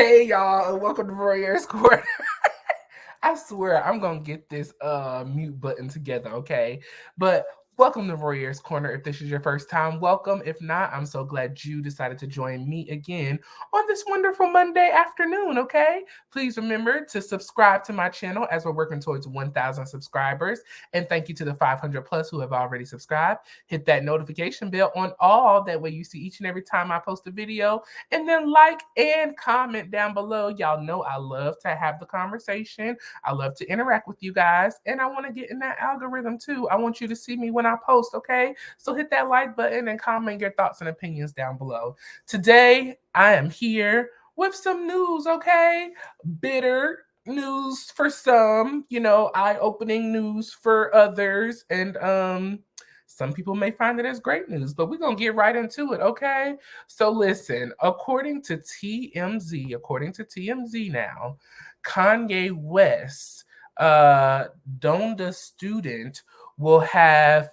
Hey y'all, and welcome to Warriors Court. I swear I'm gonna get this mute button together, okay? But welcome to Warriors Corner. If this is your first time, welcome. If not, I'm so glad you decided to join me again on this wonderful Monday afternoon, okay? Please remember to subscribe to my channel as we're working towards 1,000 subscribers. And thank you to the 500 plus who have already subscribed. Hit that notification bell on all. That way you see each and every time I post a video. And then like and comment down below. Y'all know I love to have the conversation. I love to interact with you guys, and I want to get in that algorithm too. I want you to see me when I post, okay? So hit that like button and comment your thoughts and opinions down below. Today, I am here with some news, okay? Bitter news for some, eye-opening news for others, and some people may find it as great news, but we're going to get right into it, okay? So listen, according to TMZ now, Kanye West, Donda student, will have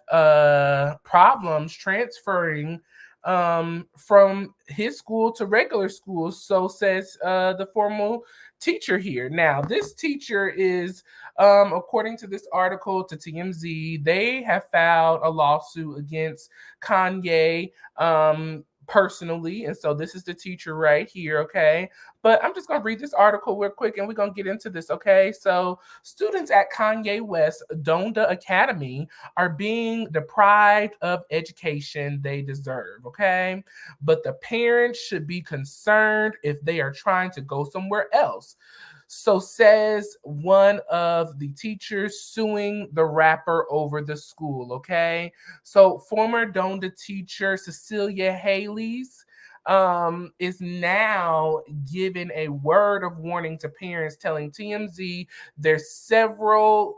problems transferring from his school to regular school. So says the formal teacher here. Now, this teacher is, according to this article to TMZ, they have filed a lawsuit against Kanye. Personally, and so this is the teacher right here, okay? But I'm just going to read this article real quick and we're going to get into this, okay? So, students at Kanye West Donda Academy are being deprived of education they deserve, okay? But the parents should be concerned if they are trying to go somewhere else. So says one of the teachers suing the rapper over the school, okay? So former Donda teacher Cecilia Haley's is now giving a word of warning to parents, telling TMZ they're severely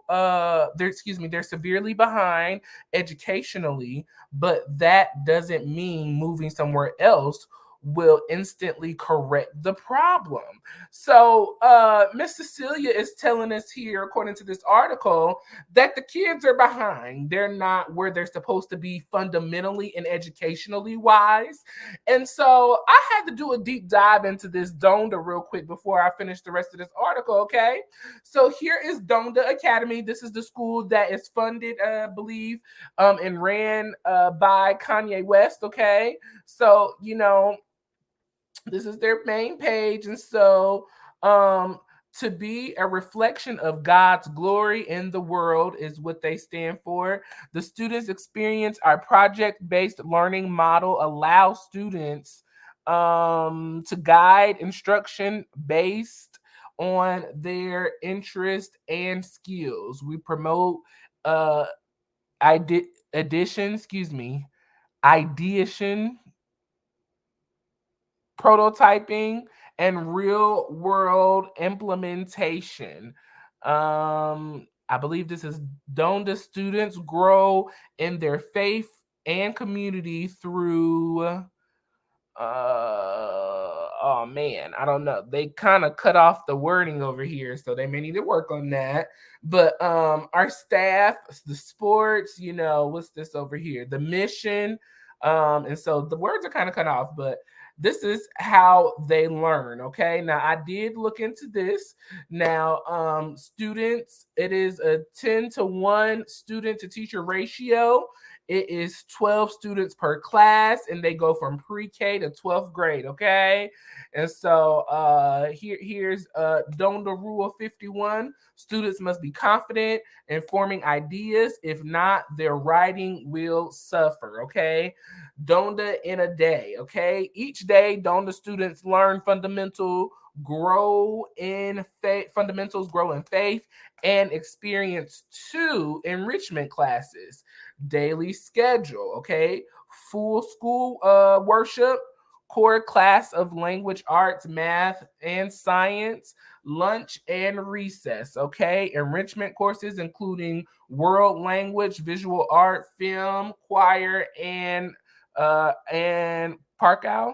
behind educationally, but that doesn't mean moving somewhere else will instantly correct the problem. So Miss Cecilia is telling us here, according to this article, that the kids are behind. They're not where they're supposed to be fundamentally and educationally wise. And so I had to do a deep dive into this Donda real quick before I finish the rest of this article, okay? So here is Donda Academy. This is the school that is funded, I believe, and ran by Kanye West, okay? So, this is their main page. And so, to be a reflection of God's glory in the world is what they stand for. The students experience our project-based learning model allows students to guide instruction based on their interest and skills. We promote uh, ideation, prototyping, and real world implementation. I believe this is Donda students grow in their faith and community through oh man, I don't know. They kind of cut off the wording over here, so they may need to work on that. But our staff, the sports, what's this over here? The mission. And so the words are kind of cut off, but this is how they learn. Okay. Now I did look into this. Now, students, it is a 10-to-1 student to teacher ratio. It is 12 students per class, and they go from pre-K to 12th grade, okay? And so here's Donda Rule 51. Students must be confident in forming ideas. If not, their writing will suffer, okay? Donda in a day, okay? Each day, Donda students learn fundamentals, grow in faith, and experience 2 enrichment classes. Daily schedule, okay? Full school worship, core class of language arts, math, and science, lunch and recess, okay? Enrichment courses including world language, visual art, film, choir, and parkour.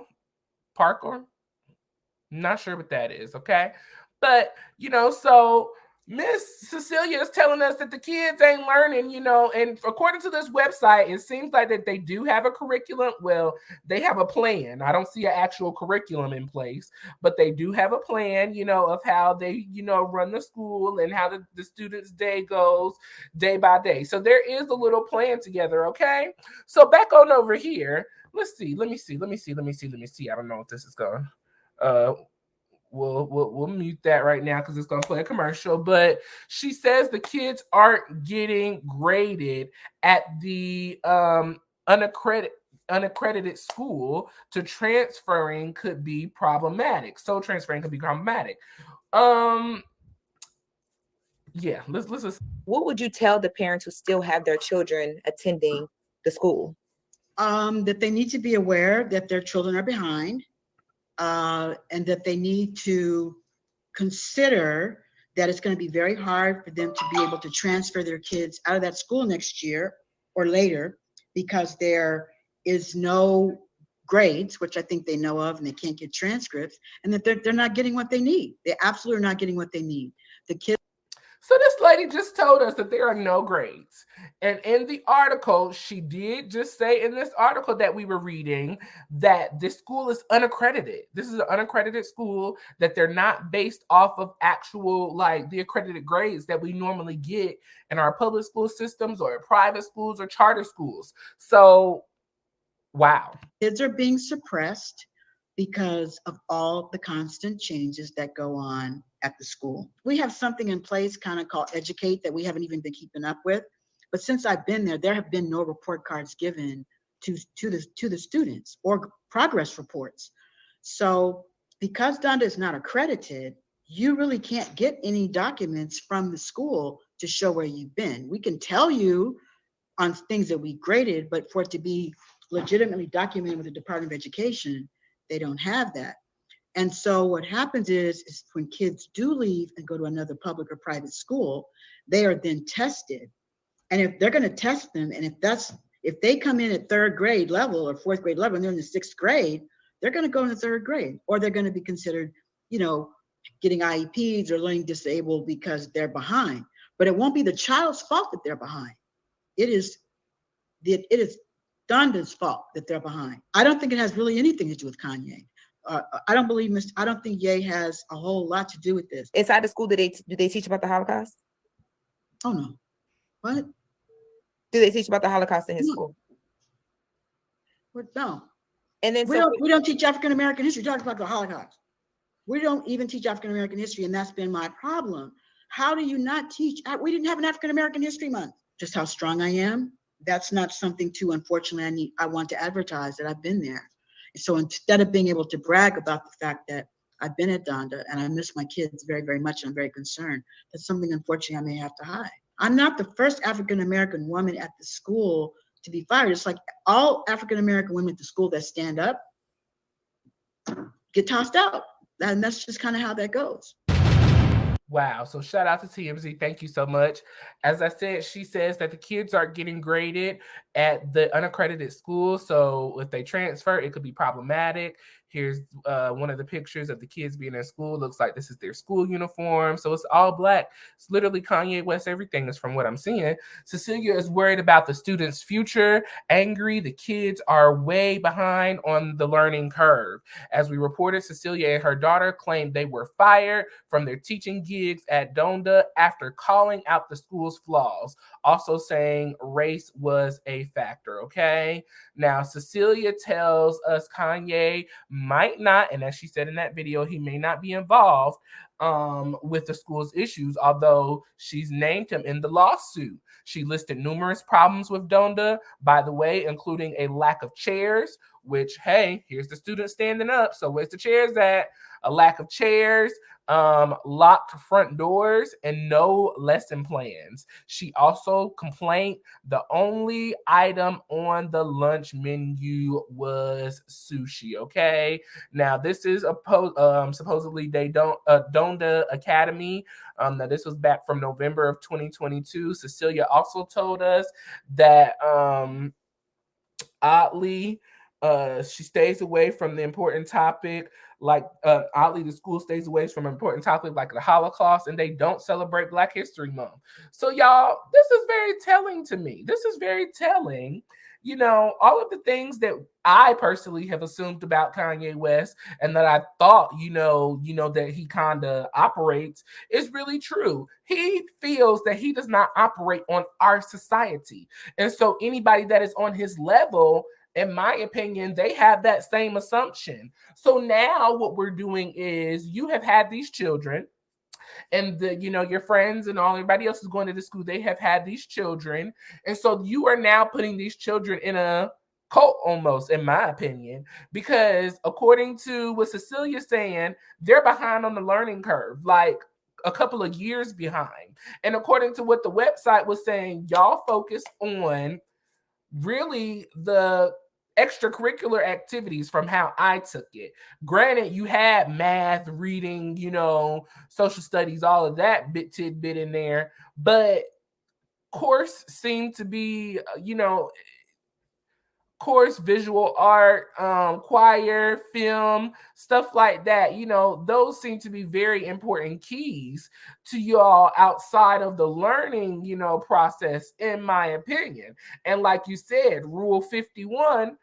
Not sure what that is, okay? But so Miss Cecilia is telling us that the kids ain't learning, and according to this website, it seems like that they do have a curriculum. Well, they have a plan. I don't see an actual curriculum in place, but they do have a plan, of how they, run the school and how the students' day goes day by day. So there is a little plan together, okay? So back on over here. Let's see. Let me see. I don't know if this is going. Uh, we'll mute that right now because it's going to play a commercial. But she says the kids aren't getting graded at the unaccredited school. To transferring could be problematic. So transferring could be problematic. Yeah, let's. What would you tell the parents who still have their children attending the school? That they need to be aware that their children are behind, and that they need to consider that it's going to be very hard for them to be able to transfer their kids out of that school next year or later, because there is no grades, which I think they know of, and they can't get transcripts, and that they're not getting what they need. They absolutely are not getting what they need. The kids. So this lady just told us that there are no grades. And in the article, she did just say in this article that we were reading that this school is unaccredited. This is an unaccredited school, that they're not based off of actual, like, the accredited grades that we normally get in our public school systems or private schools or charter schools. So, wow. Kids are being suppressed because of all the constant changes that go on at the school. We have something in place kind of called Educate that we haven't even been keeping up with. But since I've been there have been no report cards given to the students or progress reports. So because Donda is not accredited, you really can't get any documents from the school to show where you've been. We can tell you on things that we graded, but for it to be legitimately documented with the Department of Education, they don't have that. And so what happens is when kids do leave and go to another public or private school, they are then tested. And if they're going to test them, and if they come in at third grade level or fourth grade level and they're in the sixth grade, they're going to go in the third grade, or they're going to be considered, getting IEPs or learning disabled because they're behind. But it won't be the child's fault that they're behind. It is Donda's fault that they're behind. I don't think it has really anything to do with Kanye. I don't think Ye has a whole lot to do with this. Inside the school, do they teach about the Holocaust? Oh no, what? Do they teach about the Holocaust in his school? No. And then we don't teach African American history. Talk about the Holocaust. We don't even teach African American history, and that's been my problem. How do you not teach? We didn't have an African American History Month. Just how strong I am. That's not something unfortunately, I want to advertise that I've been there. So instead of being able to brag about the fact that I've been at Donda and I miss my kids very, very much, and I'm very concerned, that's something unfortunately I may have to hide. I'm not the first African American woman at the school to be fired. It's like all African American women at the school that stand up get tossed out. And that's just kind of how that goes. Wow. So shout out to TMZ. Thank you so much. As I said, she says that the kids are getting graded at the unaccredited school. So if they transfer, it could be problematic. Here's one of the pictures of the kids being in school. Looks like this is their school uniform. So it's all black. It's literally Kanye West. Everything is from what I'm seeing. Cecilia is worried about the students' future. Angry, the kids are way behind on the learning curve. As we reported, Cecilia and her daughter claimed they were fired from their teaching gigs at Donda after calling out the school's flaws, also saying race was a factor. Okay. Now, Cecilia tells us Kanye might not, and as she said in that video, he may not be involved with the school's issues, although she's named him in the lawsuit. She listed numerous problems with Donda, by the way, including a lack of chairs, which, hey, here's the student standing up. So where's the chairs at? A lack of chairs, locked front doors, and no lesson plans. She also complained the only item on the lunch menu was sushi. Okay, now this is supposedly Donda Academy. Now this was back from November of 2022. Cecilia also told us that oddly, She stays away from the important topic, like oddly, the school stays away from an important topic like the Holocaust, and they don't celebrate Black History Month. So, y'all, this is very telling to me. This is very telling. All of the things that I personally have assumed about Kanye West and that I thought, that he kind of operates is really true. He feels that he does not operate on our society. And so anybody that is on his level, in my opinion, they have that same assumption. So now what we're doing is you have had these children and your friends and all everybody else is going to the school. They have had these children. And so you are now putting these children in a cult almost, in my opinion, because according to what Cecilia's saying, they're behind on the learning curve, like a couple of years behind. And according to what the website was saying, y'all focus on really the extracurricular activities from how I took it. Granted, you had math, reading, social studies, all of that tidbit in there, but course seemed to be, course, visual art, choir, film, stuff like that. Those seem to be very important keys to y'all outside of the learning, process, in my opinion. And like you said, Rule 51,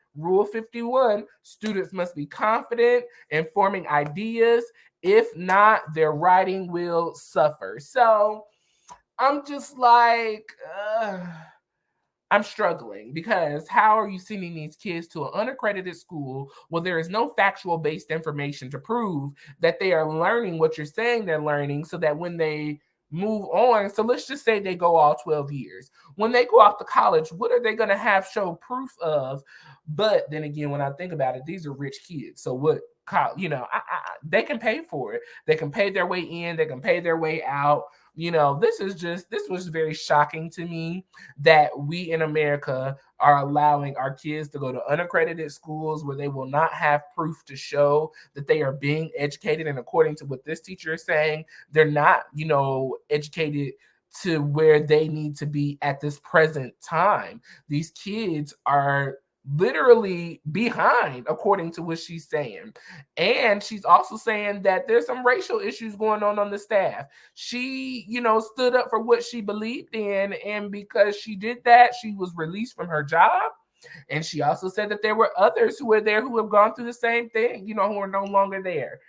students must be confident in forming ideas. If not, their writing will suffer. So I'm just like, I'm struggling, because how are you sending these kids to an unaccredited school where there is no factual based information to prove that they are learning what you're saying they're learning, so that when they move on, so let's just say they go all 12 years. When they go off to college, what are they going to have show proof of? But then again, when I think about it, these are rich kids. So what, they can pay for it. They can pay their way in, they can pay their way out. This was very shocking to me that we in America are allowing our kids to go to unaccredited schools where they will not have proof to show that they are being educated. And according to what this teacher is saying, they're not, educated to where they need to be at this present time. These kids are literally behind, according to what she's saying. And she's also saying that there's some racial issues going on the staff. She, stood up for what she believed in, and because she did that, she was released from her job. And she also said that there were others who were there who have gone through the same thing, who are no longer there.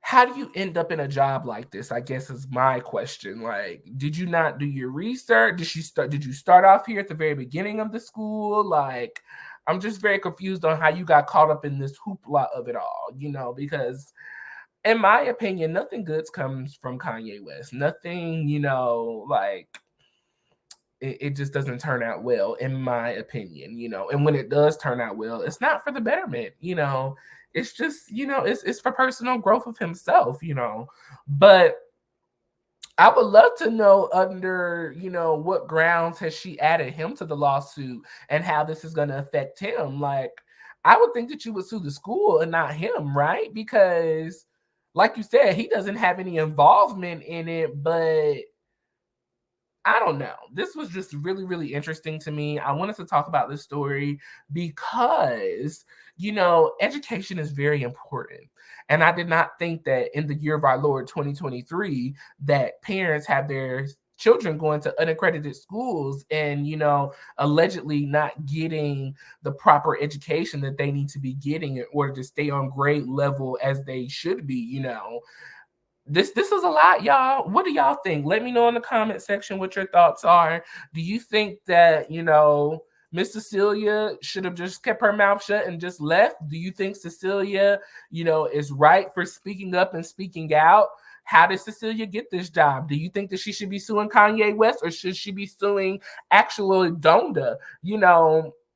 How do you end up in a job like this? I guess is my question. Like, did you not do your research? Did you start off here at the very beginning of the school? Like, I'm just very confused on how you got caught up in this hoopla of it all, because in my opinion, nothing good comes from Kanye West. Nothing, like it just doesn't turn out well, in my opinion, and when it does turn out well, it's not for the betterment, it's just, it's for personal growth of himself, but I would love to know under, what grounds has she added him to the lawsuit and how this is going to affect him. Like, I would think that you would sue the school and not him, right? Because like you said, he doesn't have any involvement in it, but I don't know. This was just really, really interesting to me. I wanted to talk about this story because, education is very important. And I did not think that in the year of our Lord 2023 that parents have their children going to unaccredited schools and, allegedly not getting the proper education that they need to be getting in order to stay on grade level as they should be. This is a lot, y'all. What do y'all think? Let me know in the comment section what your thoughts are. Do you think that, Miss Cecilia should have just kept her mouth shut and just left? Do you think Cecilia, is right for speaking up and speaking out? How did Cecilia get this job? Do you think that she should be suing Kanye West, or should she be suing actual Donda?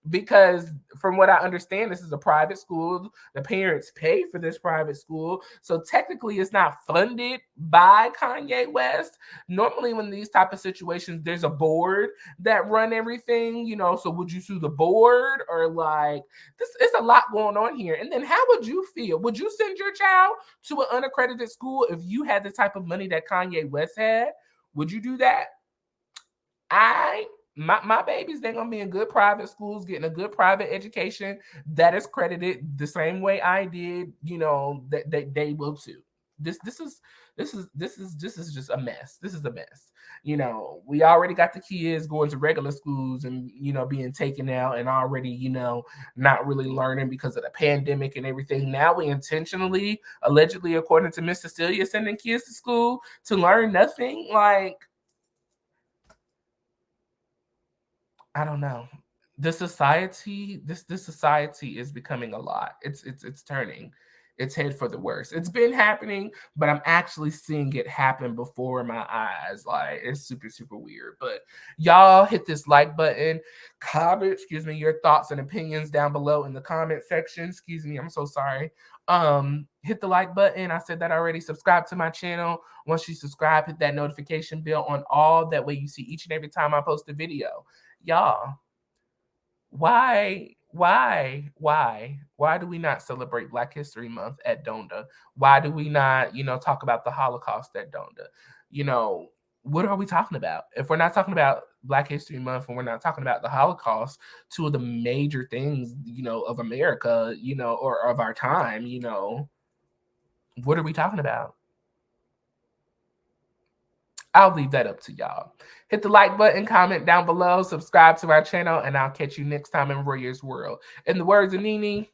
Because from what I understand, this is a private school. The parents pay for this private school. So technically it's not funded by Kanye West. Normally when these type of situations, there's a board that run everything, so would you sue the board, or like this is a lot going on here. And then how would you feel? Would you send your child to an unaccredited school if you had the type of money that Kanye West had? Would you do that? My babies, they're gonna be in good private schools, getting a good private education that is credited the same way I did. You know that they will too. This is just a mess. This is a mess. You know, we already got the kids going to regular schools and being taken out and already not really learning because of the pandemic and everything. Now we intentionally, allegedly, according to Miss Cecilia, sending kids to school to learn nothing. Like, I don't know. This society is becoming a lot. It's turning its head for the worse. It's been happening, but I'm actually seeing it happen before my eyes. Like, it's super, super weird. But y'all hit this like button, comment, your thoughts and opinions down below in the comment section. I'm so sorry. Hit the like button. I said that already. Subscribe to my channel. Once you subscribe, hit that notification bell on all. That way you see each and every time I post a video. Y'all, why do we not celebrate Black History Month at Donda? Why do we not, talk about the Holocaust at Donda? What are we talking about? If we're not talking about Black History Month and we're not talking about the Holocaust, two of the major things, of America, or of our time, what are we talking about? I'll leave that up to y'all. Hit the like button, comment down below, subscribe to our channel, and I'll catch you next time in Warriors World. In the words of Nene,